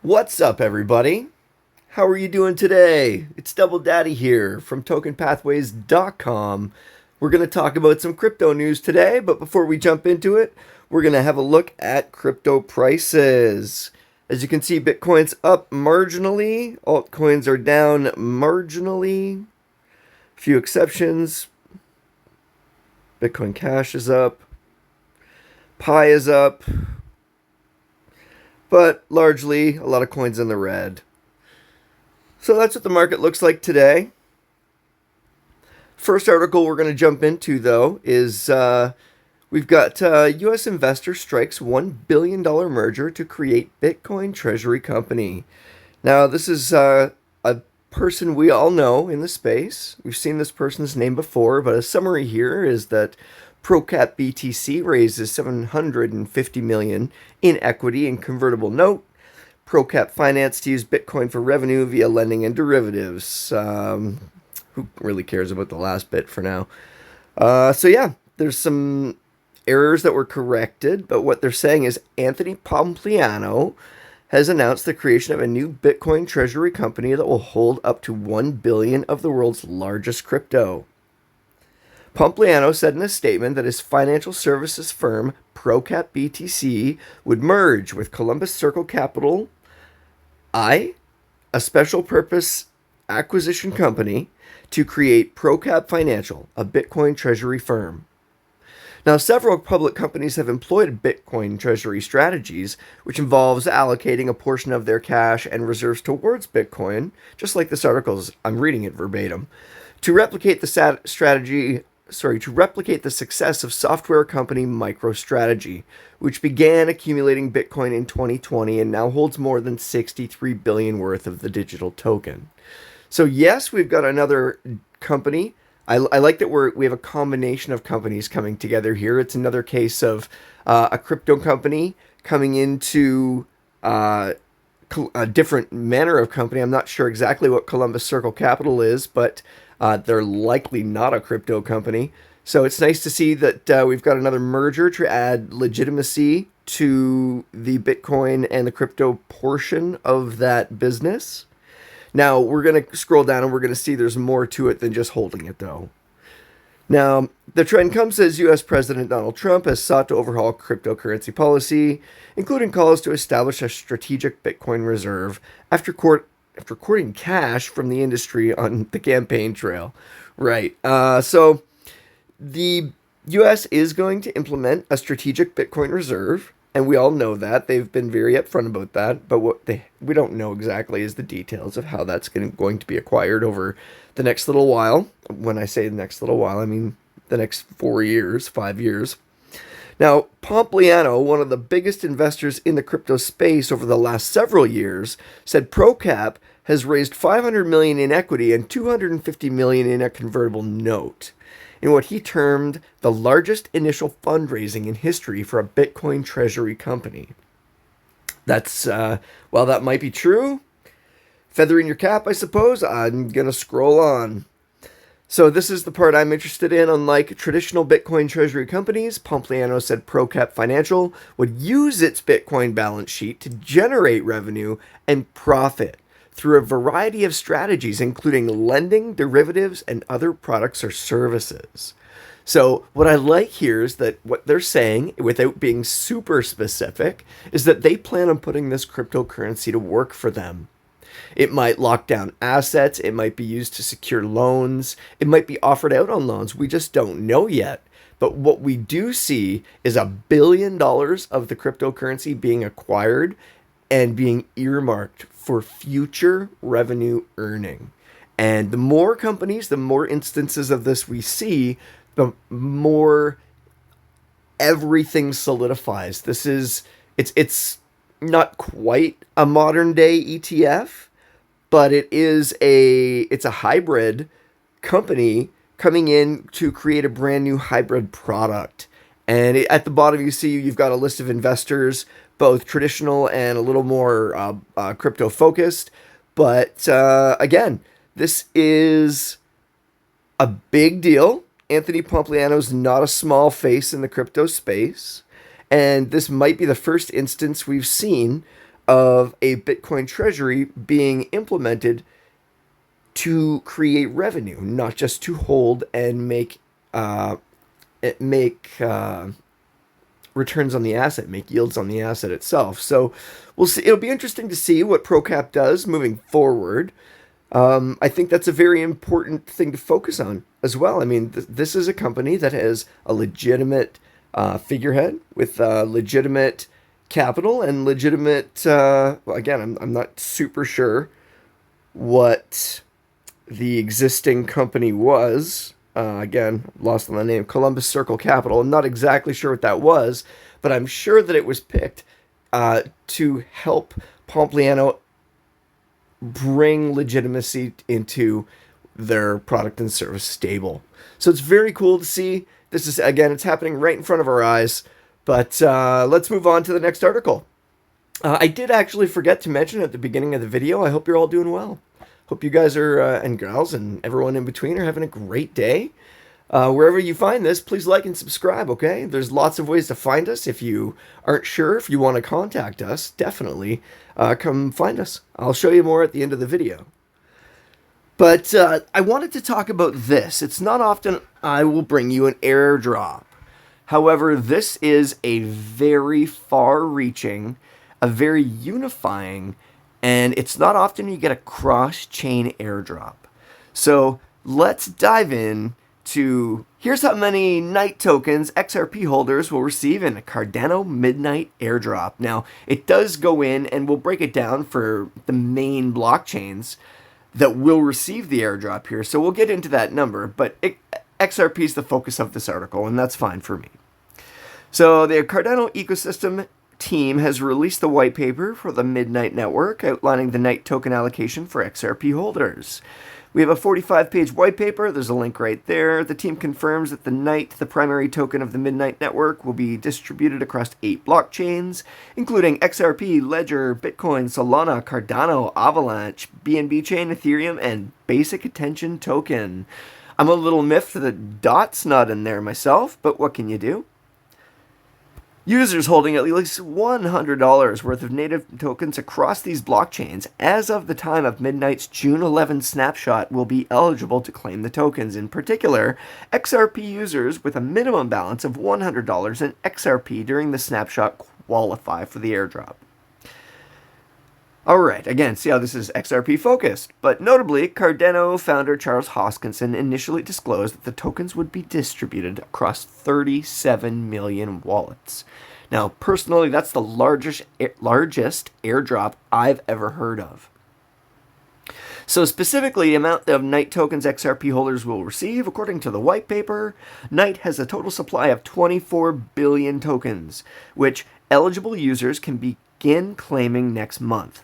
What's up, everybody? How are you doing today? It's Double Daddy here from tokenpathways.com. We're going to talk about some crypto news today, but before we jump into it, we're going to have a look at crypto prices. As you can see, Bitcoin's up marginally, altcoins are down marginally. Few exceptions. Bitcoin Cash is up. Pi is up. But largely, a lot of coins in the red. So that's what the market looks like today. First article we're going to jump into, though, is we've got U.S. investor strikes $1 billion merger to create Bitcoin treasury company. Now, this is a person we all know in the space. We've seen this person's name before, but a summary here is that ProCap BTC raises $750 million in equity and convertible note. ProCap Finance to use Bitcoin for revenue via lending and derivatives. Who really cares about the last bit for now? So yeah, there's some errors that were corrected, but what they're saying is Anthony Pompliano has announced the creation of a new Bitcoin treasury company that will hold up to 1 billion of the world's largest crypto. Pompliano said in a statement that his financial services firm, ProCap BTC, would merge with Columbus Circle Capital, a special purpose acquisition company, to create ProCap Financial, a Bitcoin treasury firm. Now, several public companies have employed Bitcoin treasury strategies, which involves allocating a portion of their cash and reserves towards Bitcoin, just like this article is, I'm reading it verbatim, to replicate the success of software company MicroStrategy, which began accumulating Bitcoin in 2020 and now holds more than 63 billion worth of the digital token. So yes, we've got another company. I like that we have a combination of companies coming together here. It's another case of a crypto company coming into a different manner of company. I'm not sure exactly what Columbus Circle Capital is, but they're likely not a crypto company. So it's nice to see that we've got another merger to add legitimacy to the Bitcoin and the crypto portion of that business. Now, we're going to scroll down and we're going to see there's more to it than just holding it, though. Now, the trend comes as U.S. President Donald Trump has sought to overhaul cryptocurrency policy, including calls to establish a strategic Bitcoin reserve after courting cash from the industry on the campaign trail. Right. So the U.S. is going to implement a strategic Bitcoin reserve, and we all know that. They've been very upfront about that, but we don't know exactly is the details of how that's going to be acquired over the next little while. When I say the next little while, I mean the next 4 years, 5 years. Now, Pompliano, one of the biggest investors in the crypto space over the last several years, said ProCap has raised $500 million in equity and $250 million in a convertible note, in what he termed the largest initial fundraising in history for a Bitcoin treasury company. That's, while that might be true, feather in your cap, I suppose. I'm going to scroll on. So this is the part I'm interested in. Unlike traditional Bitcoin treasury companies, Pompliano said ProCap Financial would use its Bitcoin balance sheet to generate revenue and profit through a variety of strategies, including lending, derivatives, and other products or services. So what I like here is that what they're saying, without being super specific, is that they plan on putting this cryptocurrency to work for them. It might lock down assets. It might be used to secure loans. It might be offered out on loans. We just don't know yet. But what we do see is $1 billion of the cryptocurrency being acquired and being earmarked for future revenue earning. And the more companies, the more instances of this we see, the more everything solidifies. It's not quite a modern day ETF, but it's a hybrid company coming in to create a brand new hybrid product. And at the bottom, you've got a list of investors, both traditional and a little more crypto focused. But again, this is a big deal. Anthony Pompliano's not a small face in the crypto space. And this might be the first instance we've seen of a Bitcoin treasury being implemented to create revenue, not just to hold and make returns on the asset, make yields on the asset itself. So we'll see. It'll be interesting to see what ProCap does moving forward. I think that's a very important thing to focus on as well. I mean, this is a company that has a legitimate figurehead with legitimate capital and legitimate. Well, again, I'm not super sure what the existing company was. Again, lost on the name, Columbus Circle Capital. I'm not exactly sure what that was, but I'm sure that it was picked to help Pompliano bring legitimacy into their product and service stable. So it's very cool to see. This is, again, it's happening right in front of our eyes. But let's move on to the next article. I did actually forget to mention at the beginning of the video, I hope you're all doing well. Hope you guys are, and gals, and everyone in between are having a great day. Wherever you find this, please like and subscribe, okay? There's lots of ways to find us. If you aren't sure, if you want to contact us, definitely come find us. I'll show you more at the end of the video. But I wanted to talk about this. It's not often I will bring you an airdrop. However, this is a very far-reaching, a very unifying, and it's not often you get a cross-chain airdrop. So let's dive in to, here's how many Night tokens XRP holders will receive in a Cardano Midnight airdrop. Now, it does go in, and we'll break it down for the main blockchains that will receive the airdrop here. So we'll get into that number, but XRP is the focus of this article, and that's fine for me. So the Cardano ecosystem team has released the white paper for the Midnight Network, outlining the Night token allocation for XRP holders. We have a 45-page white paper. There's a link right there. The team confirms that the Night, the primary token of the Midnight Network, will be distributed across 8 blockchains, including XRP, Ledger, Bitcoin, Solana, Cardano, Avalanche, BNB Chain, Ethereum, and Basic Attention Token. I'm a little miffed that DOT's not in there myself, but what can you do? Users holding at least $100 worth of native tokens across these blockchains as of the time of Midnight's June 11 snapshot will be eligible to claim the tokens. In particular, XRP users with a minimum balance of $100 in XRP during the snapshot qualify for the airdrop. Alright, again, see how this is XRP focused. But notably, Cardano founder Charles Hoskinson initially disclosed that the tokens would be distributed across 37 million wallets. Now, personally, that's the largest airdrop I've ever heard of. So specifically, the amount of Night tokens XRP holders will receive, according to the white paper, Night has a total supply of 24 billion tokens, which eligible users can begin claiming next month.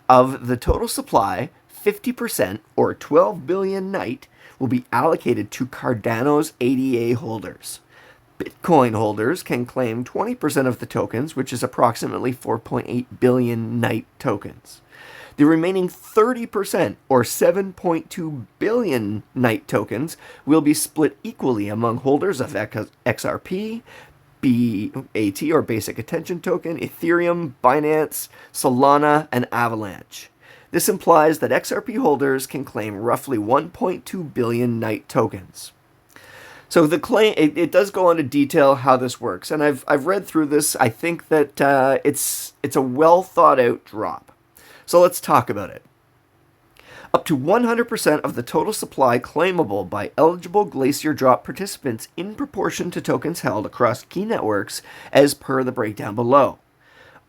Of the total supply, 50%, or 12 billion Night, will be allocated to Cardano's ADA holders. Bitcoin holders can claim 20% of the tokens, which is approximately 4.8 billion Night tokens. The remaining 30%, or 7.2 billion Night tokens, will be split equally among holders of XRP, BAT, or Basic Attention Token, Ethereum, Binance, Solana, and Avalanche. This implies that XRP holders can claim roughly 1.2 billion Night tokens. So the claim, it does go on to detail how this works, and I've read through this. I think that it's a well thought out drop. So let's talk about it. Up to 100% of the total supply claimable by eligible Glacier Drop participants in proportion to tokens held across key networks as per the breakdown below.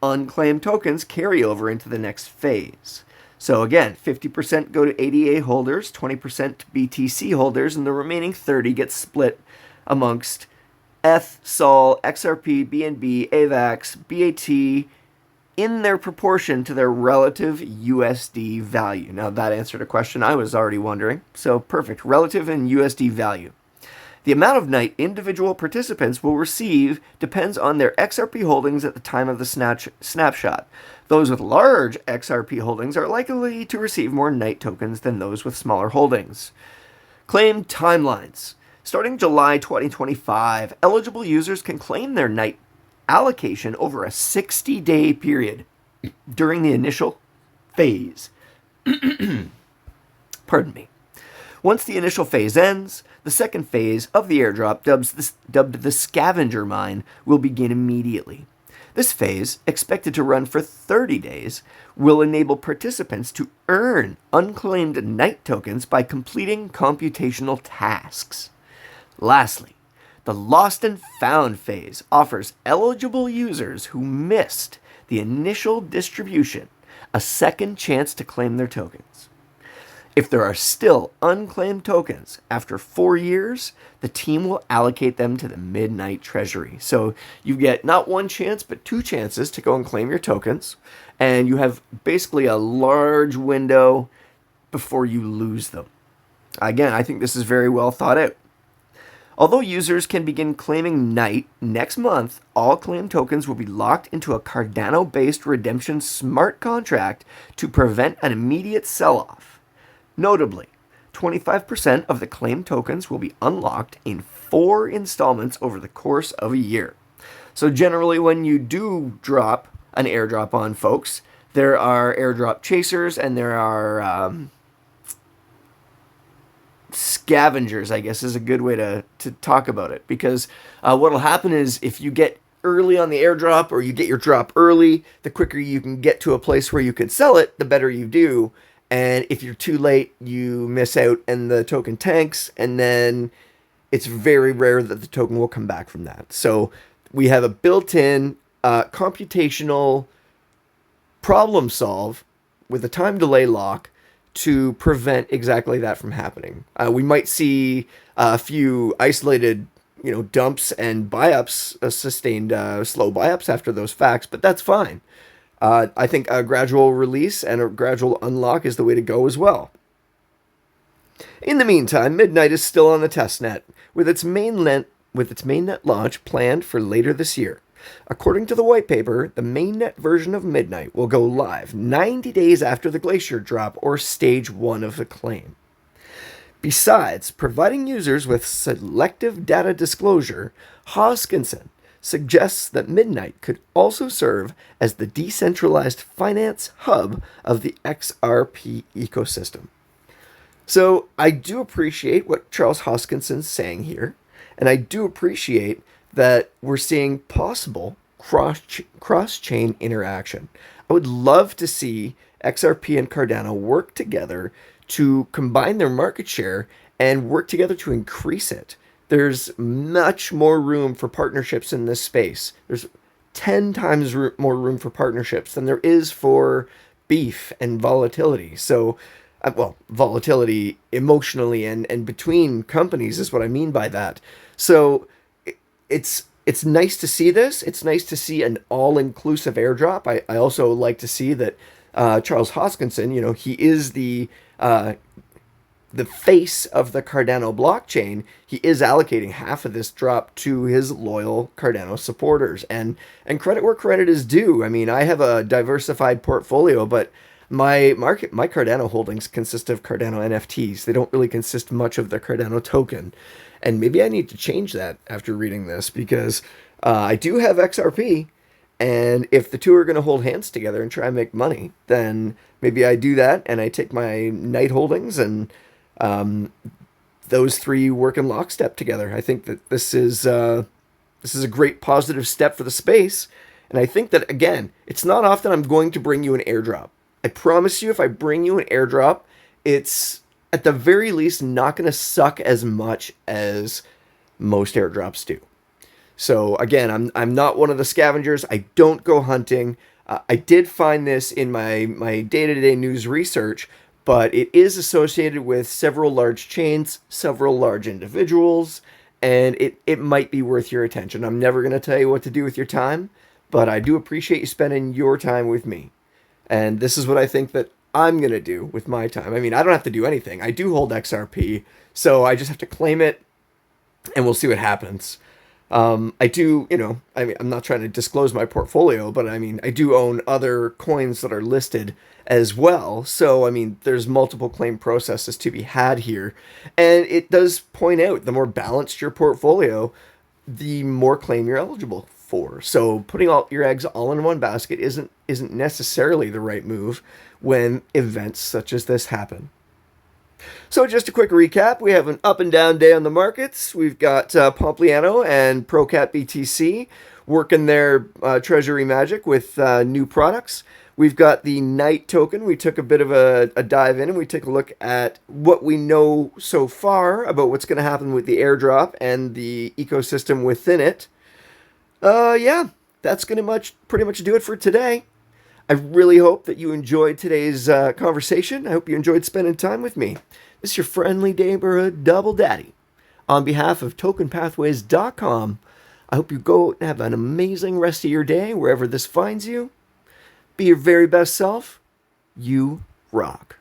Unclaimed tokens carry over into the next phase. So again, 50% go to ADA holders, 20% to BTC holders, and the remaining 30% gets split amongst ETH, SOL, XRP, BNB, AVAX, BAT, in their proportion to their relative USD value. Now that answered a question I was already wondering. So perfect, relative and USD value. The amount of Night individual participants will receive depends on their XRP holdings at the time of the snapshot. Those with large XRP holdings are likely to receive more Night tokens than those with smaller holdings. Claim timelines. Starting July 2025, eligible users can claim their Night allocation over a 60-day period. During the initial phase, pardon me. Once the initial phase ends, the second phase of the airdrop, dubbed the scavenger mine, will begin immediately. This phase, expected to run for 30 days, will enable participants to earn unclaimed night tokens by completing computational tasks. Lastly, the Lost and Found phase offers eligible users who missed the initial distribution a second chance to claim their tokens. If there are still unclaimed tokens after 4 years, the team will allocate them to the Midnight Treasury. So you get not one chance, but 2 chances to go and claim your tokens. And you have basically a large window before you lose them. Again, I think this is very well thought out. Although users can begin claiming Night next month, all claimed tokens will be locked into a Cardano-based redemption smart contract to prevent an immediate sell-off. Notably, 25% of the claimed tokens will be unlocked in 4 installments over the course of a year. So generally when you do drop an airdrop on folks, there are airdrop chasers and there are scavengers, I guess is a good way to talk about it. Because what will happen is if you get early on the airdrop or you get your drop early, the quicker you can get to a place where you can sell it, the better you do. And if you're too late, you miss out and the token tanks, and then it's very rare that the token will come back from that. So we have a built-in computational problem solve with a time delay lock to prevent exactly that from happening. We might see a few isolated, dumps and buy-ups, sustained slow buy-ups after those facts, but that's fine. I think a gradual release and a gradual unlock is the way to go as well. In the meantime, Midnight is still on the testnet, with its mainnet launch planned for later this year. According to the white paper, the mainnet version of Midnight will go live 90 days after the Glacier drop or stage 1 of the claim. Besides providing users with selective data disclosure, Hoskinson suggests that Midnight could also serve as the decentralized finance hub of the XRP ecosystem. So I do appreciate what Charles Hoskinson's saying here, and I do appreciate that we're seeing possible cross-chain interaction. I would love to see XRP and Cardano work together to combine their market share and work together to increase it. There's much more room for partnerships in this space. There's 10 times more room for partnerships than there is for beef and volatility. So, volatility emotionally and between companies is what I mean by that. So it's nice to see this. It's nice to see an all-inclusive airdrop. I also like to see that Charles Hoskinson, he is the face of the Cardano blockchain. He is allocating half of this drop to his loyal Cardano supporters, and credit where credit is due. I mean, I have a diversified portfolio, but my Cardano holdings consist of Cardano NFTs. They don't really consist much of the Cardano token, and maybe I need to change that after reading this, because I do have XRP, and if the two are going to hold hands together and try and make money, then maybe I do that and I take my Night holdings and those three work in lockstep together. I think that this is a great positive step for the space, and I think that, again, it's not often I'm going to bring you an airdrop. I promise you, if I bring you an airdrop, it's at the very least not going to suck as much as most airdrops do. So again, I'm not one of the scavengers. I don't go hunting. I did find this in my day-to-day news research, but it is associated with several large chains, several large individuals, and it might be worth your attention. I'm never going to tell you what to do with your time, but I do appreciate you spending your time with me. And this is what I think that I'm going to do with my time. I mean, I don't have to do anything. I do hold XRP, so I just have to claim it, and we'll see what happens. I do, I'm not trying to disclose my portfolio, but I mean, I do own other coins that are listed as well. So, I mean, there's multiple claim processes to be had here. And it does point out the more balanced your portfolio, the more claim you're eligible for. So putting all your eggs all in one basket isn't necessarily the right move when events such as this happen. So just a quick recap, we have an up and down day on the markets. We've got Pompliano and ProCat BTC working their treasury magic with new products. We've got the Night token. We took a bit of a dive in and we took a look at what we know so far about what's going to happen with the airdrop and the ecosystem within it. Yeah, that's going to pretty much do it for today. I really hope that you enjoyed today's conversation. I hope you enjoyed spending time with me. This is your friendly neighborhood Double Daddy. On behalf of tokenpathways.com, I hope you go and have an amazing rest of your day wherever this finds you. Be your very best self. You rock.